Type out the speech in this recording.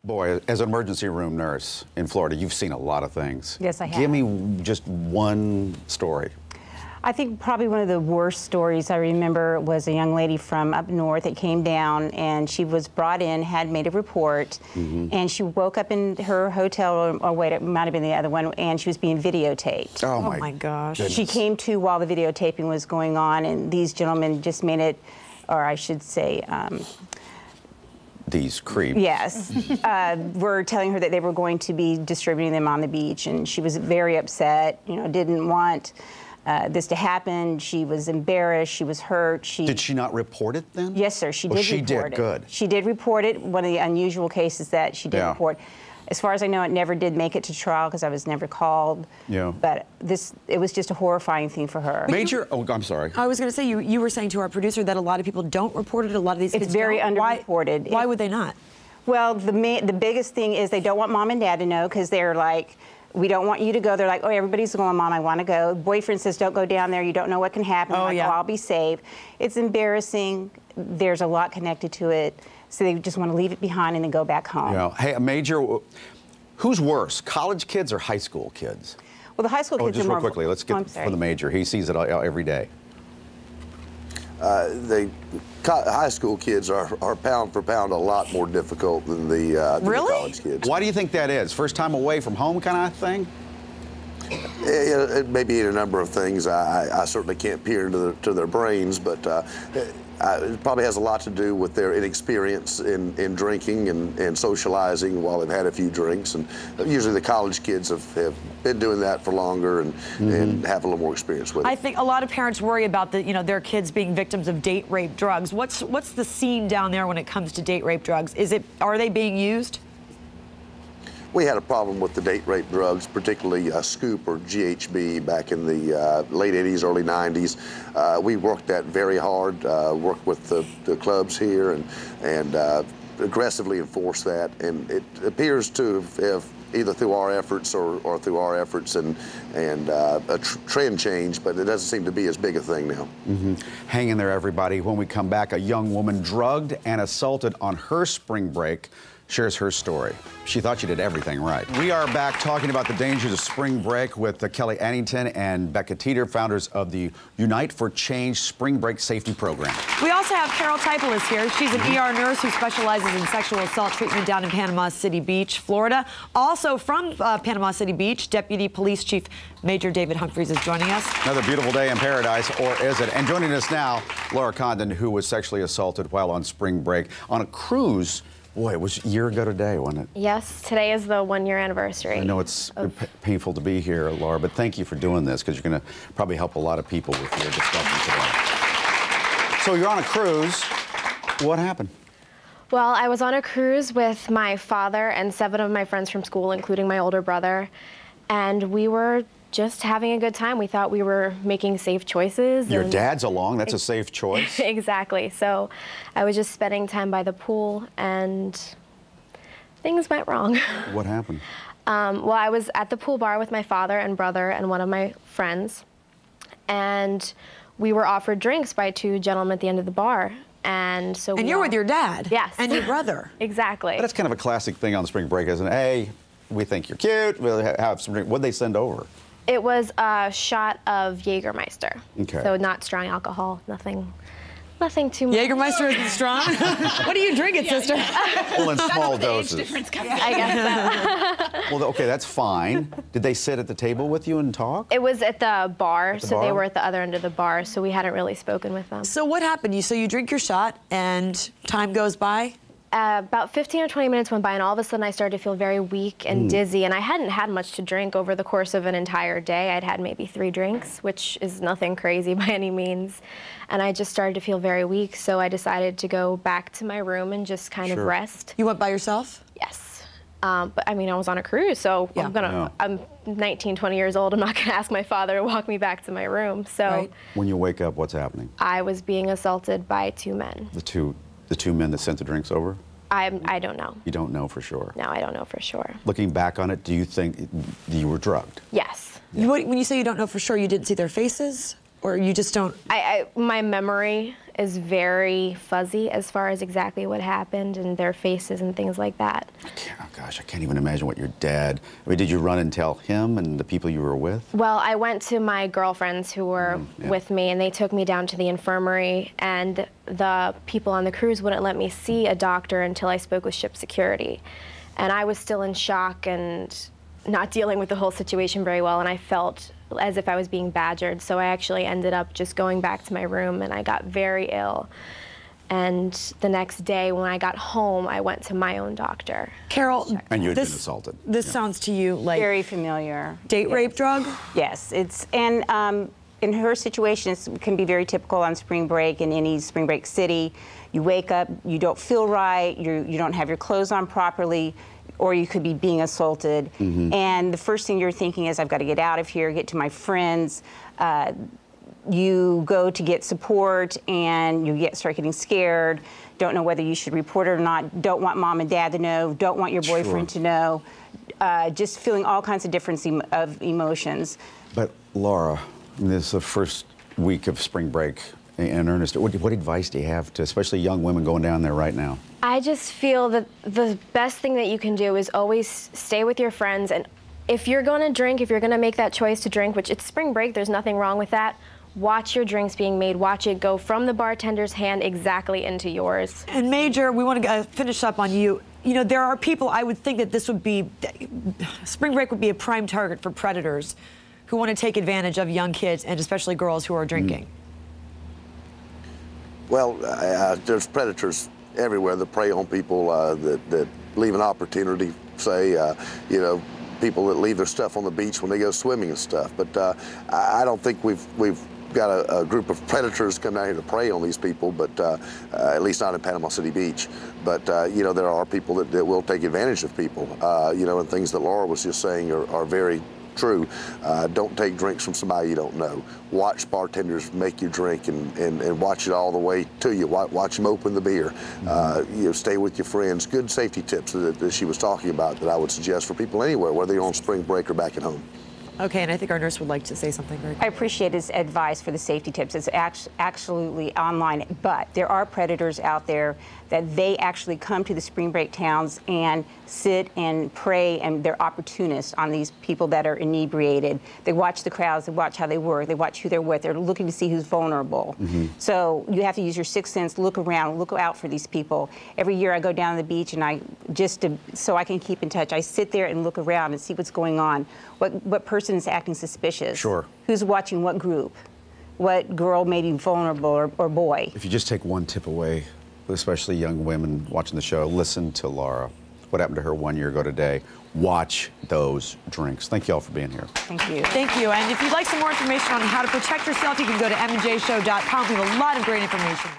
Boy, as an emergency room nurse in Florida, you've seen a lot of things. Yes, I have. Give me just one story. I think probably one of the worst stories I remember was a young lady from up north that came down, and she was brought in, had made a report, and she woke up in her hotel, or wait, it might have been the other one, and she was being videotaped. Oh my gosh. Goodness. She came to while the videotaping was going on, and these gentlemen just made it, or I should say, these creeps. yes, were telling her that they were going to be distributing them on the beach, and she was very upset, you know, didn't want this to happen. She was embarrassed. She was hurt. Did she not report it then? Yes, sir. She did well, she report did. it. Good. She did report it. One of the unusual cases that she did report. As far as I know, it never did make it to trial because I was never called. Yeah. But it was just a horrifying thing for her. Major. Oh, I'm sorry. I was going to say you were saying to our producer that a lot of people don't report it. A lot of these kids It's very don't. underreported. Why would they not? Well, the biggest thing is they don't want mom and dad to know because they're like, we don't want you to go. They're like, oh, everybody's going, Mom, I want to go. Boyfriend says, don't go down there. You don't know what can happen. Oh, like, yeah. oh, I'll be safe. It's embarrassing. There's a lot connected to it. So they just want to leave it behind and then go back home. Yeah. Hey, Major, who's worse, college kids or high school kids? Well, the high school kids just are real more... quickly, let's get for the Major. He sees it every day. High school kids are pound for pound a lot more difficult than the college kids. Why do you think that is? First time away from home kind of thing? It may be a number of things. I certainly can't peer into their brains, but it probably has a lot to do with their inexperience in drinking and socializing while they've had a few drinks. And usually the college kids have been doing that for longer and have a little more experience with it. I think a lot of parents worry about their kids being victims of date rape drugs. What's the scene down there when it comes to date rape drugs? Are they being used? We had a problem with the date rape drugs, particularly Scoop or GHB back in the late 80s, early 90s. We worked that very hard, worked with the clubs here and aggressively enforced that. And it appears to have either through our efforts or through our efforts and a trend change, but it doesn't seem to be as big a thing now. Hang in there, everybody. When we come back, a young woman drugged and assaulted on her spring break shares her story. She thought she did everything right. We are back talking about the dangers of spring break with Kelly Annington and Becca Teeter, founders of the Unite for Change Spring Break Safety Program. We also have Carol Teipel is here. She's an ER nurse who specializes in sexual assault treatment down in Panama City Beach, Florida. Also from Panama City Beach, Deputy Police Chief Major David Humphreys is joining us. Another beautiful day in paradise, or is it? And joining us now, Laura Condon, who was sexually assaulted while on spring break on a cruise. Boy, it was a year ago today, wasn't it? Yes, today is the one-year anniversary. I know it's painful to be here, Laura, but thank you for doing this because you're going to probably help a lot of people with your discussion today. So you're on a cruise. What happened? Well, I was on a cruise with my father and 7 of my friends from school, including my older brother, and we were just having a good time. We thought we were making safe choices. Your dad's along. That's a safe choice. Exactly. So I was just spending time by the pool, and things went wrong. What happened? Well, I was at the pool bar with my father and brother and one of my friends, and we were offered drinks by 2 gentlemen at the end of the bar. And so you're with your dad. Yes. And your brother. Exactly. But that's kind of a classic thing on spring break, isn't it? Hey, we think you're cute. We'll have some drink. What'd they send over? It was a shot of Jägermeister. Okay. So not strong alcohol, nothing too much. Jägermeister isn't strong? What are you drinking, sister? Well, in small doses. I guess so. Well, okay, that's fine. Did they sit at the table with you and talk? It was at the bar, so bar? they were at the other end of the bar, so we hadn't really spoken with them. So what happened? So you drink your shot and time goes by? About 15 or 20 minutes went by, and all of a sudden I started to feel very weak and dizzy, and I hadn't had much to drink over the course of an entire day. I'd had maybe 3 drinks, which is nothing crazy by any means, and I just started to feel very weak, so I decided to go back to my room and just kind of rest. You went by yourself? Yes. But I mean, I was on a cruise, so I'm 19, 20 years old. I'm not gonna ask my father to walk me back to my room, so. When you wake up, what's happening? I was being assaulted by 2 men. The two men that sent the drinks over? I don't know. You don't know for sure? No, I don't know for sure. Looking back on it, do you think you were drugged? Yes. When you say you don't know for sure, you didn't see their faces? Or you just don't? My memory is very fuzzy as far as exactly what happened and their faces and things like that. Oh gosh, I can't even imagine what your dad, I mean, did you run and tell him and the people you were with? Well, I went to my girlfriends who were with me, and they took me down to the infirmary, and the people on the cruise wouldn't let me see a doctor until I spoke with ship security. And I was still in shock and not dealing with the whole situation very well, and I felt as if I was being badgered. So I actually ended up just going back to my room, and I got very ill. And the next day when I got home, I went to my own doctor. Carol, and you had been assaulted. This sounds to you like very familiar. Date rape drug? Yes, it's in her situation, it can be very typical on spring break in any spring break city. You wake up, you don't feel right, you don't have your clothes on properly, or you could be being assaulted. And the first thing you're thinking is, I've got to get out of here, get to my friends. You go to get support, and you start getting scared, don't know whether you should report it or not, don't want mom and dad to know, don't want your boyfriend to know, just feeling all kinds of different emotions. But Laura, this is the first week of spring break in earnest. What advice do you have to especially young women going down there right now? I just feel that the best thing that you can do is always stay with your friends, and if you're going to drink, if you're going to make that choice to drink, which it's spring break, there's nothing wrong with that, watch your drinks being made, watch it go from the bartender's hand exactly into yours. And Major, we want to finish up on you. You know, there are people, I would think that this would be, spring break would be a prime target for predators who want to take advantage of young kids, and especially girls who are drinking. Well, there's predators everywhere that prey on people that leave an opportunity, say, you know, people that leave their stuff on the beach when they go swimming and stuff. But I don't think we've got a group of predators come down here to prey on these people, but at least not in Panama City Beach. But, you know, there are people that will take advantage of people, you know, and things that Laura was just saying are very true. Don't take drinks from somebody you don't know. Watch bartenders make you drink and watch it all the way to you. Watch them open the beer. You know, stay with your friends. Good safety tips that she was talking about that I would suggest for people anywhere, whether you're on spring break or back at home. Okay, and I think our nurse would like to say something very quickly. I appreciate his advice for the safety tips. It's absolutely online, but there are predators out there that they actually come to the spring break towns and sit and prey, and they're opportunists on these people that are inebriated. They watch the crowds, they watch how they work, they watch who they're with, they're looking to see who's vulnerable. So you have to use your sixth sense, look around, look out for these people. Every year I go down to the beach, and so I can keep in touch, I sit there and look around and see what's going on. What person is acting suspicious? Sure. Who's watching what group? What girl may be vulnerable or boy? If you just take one tip away, especially young women watching the show, listen to Laura. What happened to her 1 year ago today? Watch those drinks. Thank you all for being here. Thank you. Thank you. And if you'd like some more information on how to protect yourself, you can go to mjshow.com. We have a lot of great information.